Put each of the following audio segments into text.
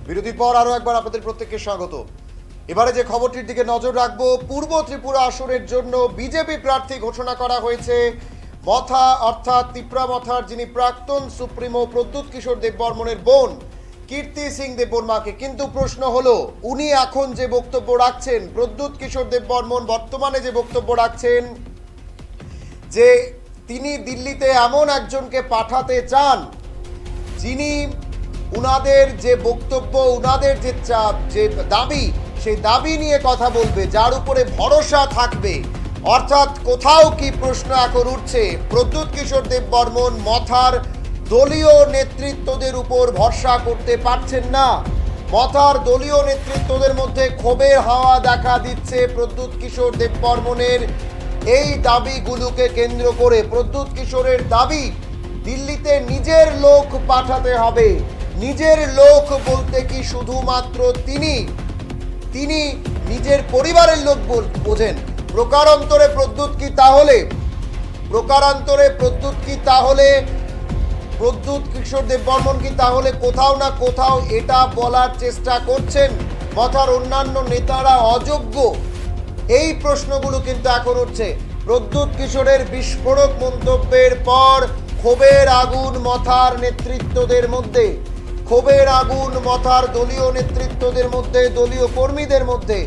বিরতির পর আরো একবার আপনাদের প্রত্যেককে স্বাগত। এবারে যে খবরটির দিকে নজর রাখবো, পূর্ব ত্রিপুরা আসনের জন্য বিজেপি প্রার্থী ঘোষণা করা হয়েছে মথা অর্থাৎ তিপ্রা মথার যিনি প্রাক্তন সুপ্রিমো প্রদ্যুৎ কিশোর দেববর্মনের বোন কীর্তি সিং দেববর্মাকে। কিন্তু প্রশ্ন হলো, উনি এখন যে বক্তব্য রাখছেন, প্রদ্যুৎ কিশোর দেববর্মন বর্তমানে যে বক্তব্য রাখছেন যে তিনি দিল্লিতে এমন একজনকে পাঠাতে চান যিনি উনাদের যে বক্তব্য, উনাদের যে দাবি, সেই দাবি নিয়ে কথা বলবে, যার উপরে ভরসা থাকবে। অর্থাৎ কোথাও কি প্রশ্ন এখন উঠছে, প্রদ্যুৎ কিশোর দেববর্মন মথার দলীয় নেতৃত্বদের উপর ভরসা করতে পারছেন না। মথার দলীয় নেতৃত্বদের মধ্যে ক্ষোভের হাওয়া দেখা দিচ্ছে প্রদ্যুৎ কিশোর দেববর্মনের এই দাবিগুলোকে কেন্দ্র করে। প্রদ্যুৎ কিশোরের দাবি দিল্লিতে নিজের লোক পাঠাতে হবে। নিজের লোক বলতে কি শুধুমাত্র তিনি নিজের পরিবারের লোক বোঝেন? প্রকারান্তরে প্রদ্যুৎ কি তাহলে প্রদ্যুৎ কিশোর দেববর্মন কি তাহলে কোথাও না কোথাও এটা বলার চেষ্টা করছেন মথার অন্যান্য নেতারা অযোগ্য? এই প্রশ্নগুলো কিন্তু এখন উঠছে। প্রদ্যুৎ কিশোরের বিস্ফোরক মন্তব্যের পর ক্ষোভের আগুন মথার নেতৃত্বদের মধ্যে, ক্ষোভের আগুন মথার দলীয় নেতৃত্বদের মধ্যে, দলীয় কর্মীদের মধ্যে।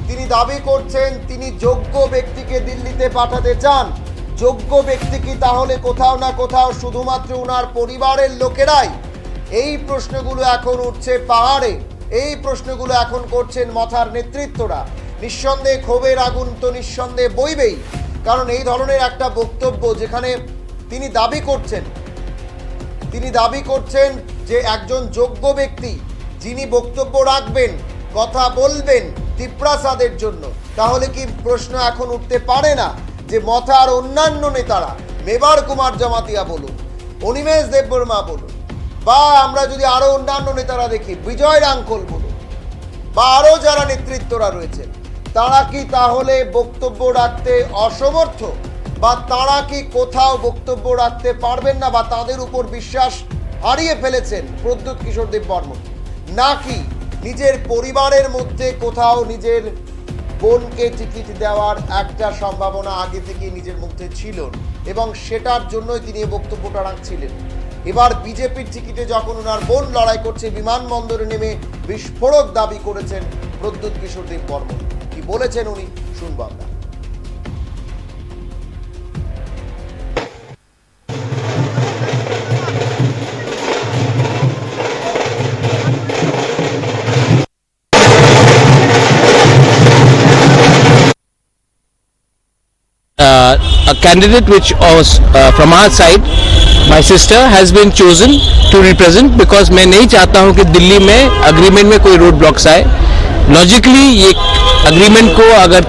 তিনি দাবি করছেন তিনি যোগ্য ব্যক্তিকে দিল্লিতে পাঠাতে চান। যোগ্য ব্যক্তি কি তাহলে কোথাও না কোথাও শুধুমাত্র ওনার পরিবারের লোকেরাই? এই প্রশ্নগুলো এখন উঠছে পাহাড়ে, এই প্রশ্নগুলো এখন করছেন মথার নেতৃত্বরা। নিঃসন্দেহে ক্ষোভের আগুন তো নিঃসন্দেহে বইবেই, কারণ এই ধরনের একটা বক্তব্য যেখানে তিনি দাবি করছেন যে একজন যোগ্য ব্যক্তি যিনি বক্তব্য রাখবেন, কথা বলবেন তিপ্রাসাদের জন্য, তাহলে কি প্রশ্ন এখন উঠতে পারে না যে মথার অন্যান্য নেতারা, মেবার কুমার জমাতিয়া বলুন, অনিমেষ দেববর্মা বলুন, বা আমরা যদি আরো অন্যান্য নেতারা দেখি, বিজয় রাঙ্কল বলুন, বা আরো যারা নেতৃত্বরা রয়েছেন, তারা কি তাহলে বক্তব্য রাখতে অসমর্থ, বা তারা কি কোথাও বক্তব্য রাখতে পারবেন না, বা তাদের উপর বিশ্বাস হারিয়ে ফেলেছেন প্রদ্যুৎ কিশোর দেববর্মন? নাকি নিজের পরিবারের মধ্যে কোথাও নিজের বোনকে টিকিট দেওয়ার একটা সম্ভাবনা আগে থেকে নিজের মধ্যে ছিল এবং সেটার জন্যই তিনি এই বক্তব্যটা রাখছিলেন? এবার বিজেপির টিকিটে যখন ওনার বোন লড়াই করছে, বিমানবন্দরে নেমে বিস্ফোরক দাবি করেছেন প্রদ্যুৎ কিশোর দেববর্মন। কি বলেছেন উনি, শুনবো আমরা। A candidate which was from our side, my sister has been chosen to represent, because मैं नहीं चाहता हूँ कि दिल्ली में अग्रीमेंट में कोई रोड ब्लॉक्स आए। लॉजिकली ये अग्रीमेंट को अगर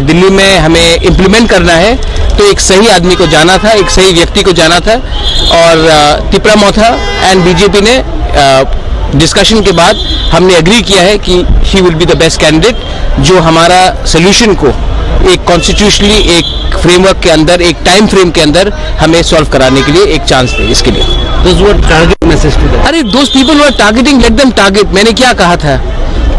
दिल्ली में हमें इम्प्लीमेंट करना है तो एक सही आदमी को जाना था, एक सही व्यक्ति को जाना था। और तिप्रा मोथा एंड बीजेपी ने डिस्कशन के बाद हमने एग्री किया है कि he will be the best candidate, जो हमारा सोल्यूशन को एक कॉन्स्टिट्यूशनली एक फ्रेमवर्क के अंदर, एक टाइम फ्रेम के अंदर हमें सॉल्व कराने के लिए एक चांस दे। इसके लिए अरे दोस्त people who are targeting, let them target. मैंने क्या कहा था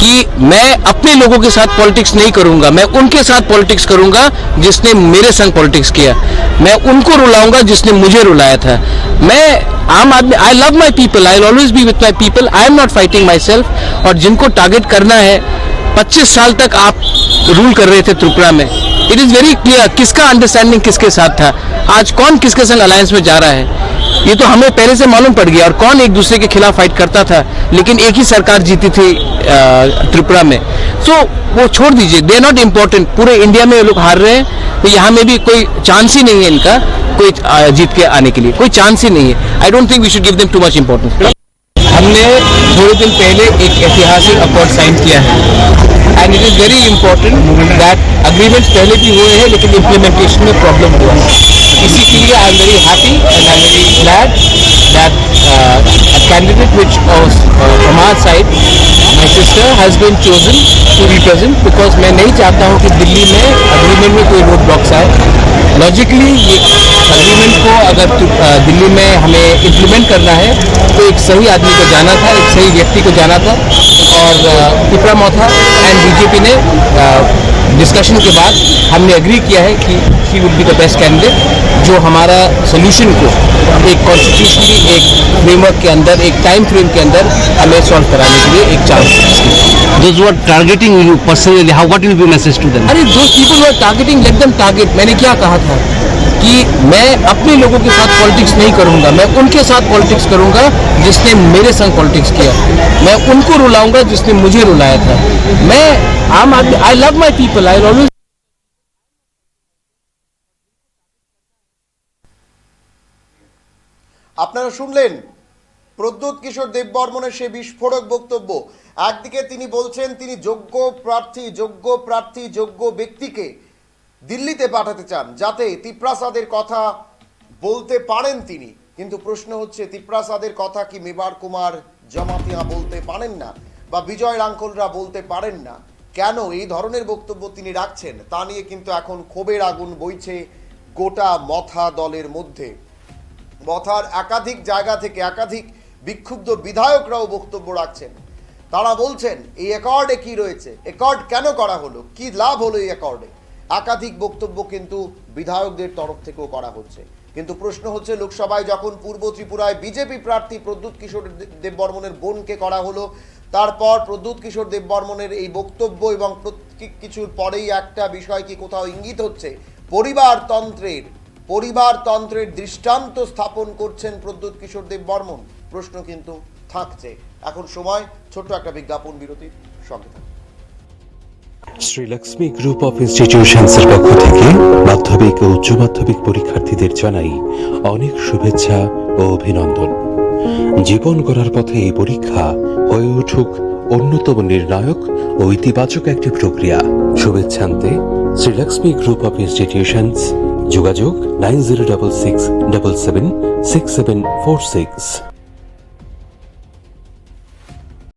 कि मैं अपने लोगों के साथ पॉलिटिक्स नहीं करूंगा, मैं उनके साथ पॉलिटिक्स करूंगा जिसने मेरे संग पॉलिटिक्स किया। मैं उनको रुलाऊंगा जिसने मुझे रुलाया था। मैं आम आदमी, I love my people, I will always be with my people, I am not fighting my self. और जिनको टारगेट करना है, 25 साल तक आप रूल कर रहे थे त्रिपुरा में, इट इज वेरी क्लियर किसका अंडरस्टैंडिंग किसके साथ था। आज कौन किसके संग अलायंस में जा रहा है ये तो हमें पहले से मालूम पड़ गया, और कौन एक दूसरे के खिलाफ फाइट करता था, लेकिन एक ही सरकार जीती थी त्रिपुरा में। सो वो छोड़ दीजिए, दे आर नॉट इम्पोर्टेंट। पूरे इंडिया में ये लोग हार रहे हैं, तो यहाँ में भी कोई चांस ही नहीं है इनका कोई जीत के आने के लिए, कोई चांस ही नहीं है। I don't think we should give them too much importance. हमने थोड़े दिन पहले एक ऐतिहासिक अकॉर्ड साइन किया है, and it is very important that agreements पहले भी हुए हैं लेकिन इम्प्लीमेंटेशन में प्रॉब्लम हुआ है। इसी के लिए I am very happy and I am very glad that a candidate which was from our side, my sister has been chosen to represent, because मैं नहीं चाहता हूँ कि दिल्ली में अग्रीमेंट में कोई रोड ब्लॉक्स आए। लॉजिकली ये एग्रीमेंट को अगर दिल्ली में हमें इम्प्लीमेंट करना है तो एक सही आदमी को जाना था, एक सही व्यक्ति को जाना था, और तिपरा मोथा एंड बीजेपी ने डिस्कशन के बाद हमने एग्री किया है कि she would be the best candidate जो हमारा सोल्यूशन को एक कॉन्स्टिट्यूशनली एक फ्रेमवर्क के अंदर, एक टाइम फ्रेम के अंदर हमें सॉल्व कराने के लिए एक chance. Those who are targeting you personally, what will be your message to them? अरे those people who are targeting, let them target। मैंने क्या कहा था कि मैं अपने लोगों के साथ पॉलिटिक्स नहीं करूंगा, मैं उनके साथ पॉलिटिक्स करूंगा जिसने मेरे संग पॉलिटिक्स किया। मैं उनको रुलाऊंगा जिसने मुझे रुलाया था। मैं आम आदमी, I love my people, I always. আপনারা শুনলেন প্রদ্যুৎ কিশোর দেববর্মনের সে বিস্ফোরক বক্তব্য। একদিকে তিনি বলছেন তিনি যোগ্য প্রার্থী যোগ্য ব্যক্তিকে দিল্লিতে পাঠাতে চান যাতে তিপ্রাসাদের কথা বলতে পারেন তিনি, কিন্তু প্রশ্ন হচ্ছে তিপ্রাসাদের কথা কি মেবার কুমার জমাতিয়া বলতে পারেন না বা বিজয় রাঙ্কলরা বলতে পারেন না? কেন এই ধরনের বক্তব্য তিনি রাখছেন তা নিয়ে কিন্তু এখন ক্ষোভের আগুন বইছে গোটা মথা দলের মধ্যে। মথার একাধিক জায়গা থেকে একাধিক বিক্ষুব্ধ বিধায়করাও বক্তব্য রাখছেন। তারা বলছেন এই অ্যাকর্ডে কি রয়েছে, অ্যাকর্ড কেন করা হলো, কি লাভ হলো এই অ্যাকর্ডে। একাধিক বক্তব্য কিন্তু বিধায়কদের তরফ থেকেও করা হচ্ছে। কিন্তু প্রশ্ন হচ্ছে লোকসভায় যখন পূর্ব ত্রিপুরায় বিজেপি প্রার্থী প্রদ্যুৎ কিশোর দেববর্মনের বোনকে করা হলো, তারপর প্রদ্যুৎ কিশোর দেববর্মনের এই বক্তব্য এবং প্রত্যেক কিছুর পরেই একটা বিষয় কি কোথাও ইঙ্গিত হচ্ছে পরিবারতন্ত্রের দৃষ্টান্ত স্থাপন করছেন প্রদ্যুৎ কিশোর দেববর্মন। প্রশ্ন কিন্তু থাকছে। এখন সময় ছোট্ট একটা বিজ্ঞাপন বিরতির, সঙ্গে থাকুন। শ্রীলক্ষ্মী গ্রুপ অফ ইনস্টিটিউশনসের পক্ষ থেকে মাধ্যমিক ও উচ্চ মাধ্যমিক পরীক্ষার্থীদের জানাই অনেক শুভেচ্ছা ও অভিনন্দন। জীবন গড়ার পথে এই পরীক্ষা হয়ে উঠুক অন্যতম নির্ণায়ক ও ইতিবাচক একটি প্রক্রিয়া। শুভেচ্ছান্তে শ্রীলক্ষ্মী গ্রুপ অফ ইনস্টিটিউশনস, যোগাযোগ 9066776746।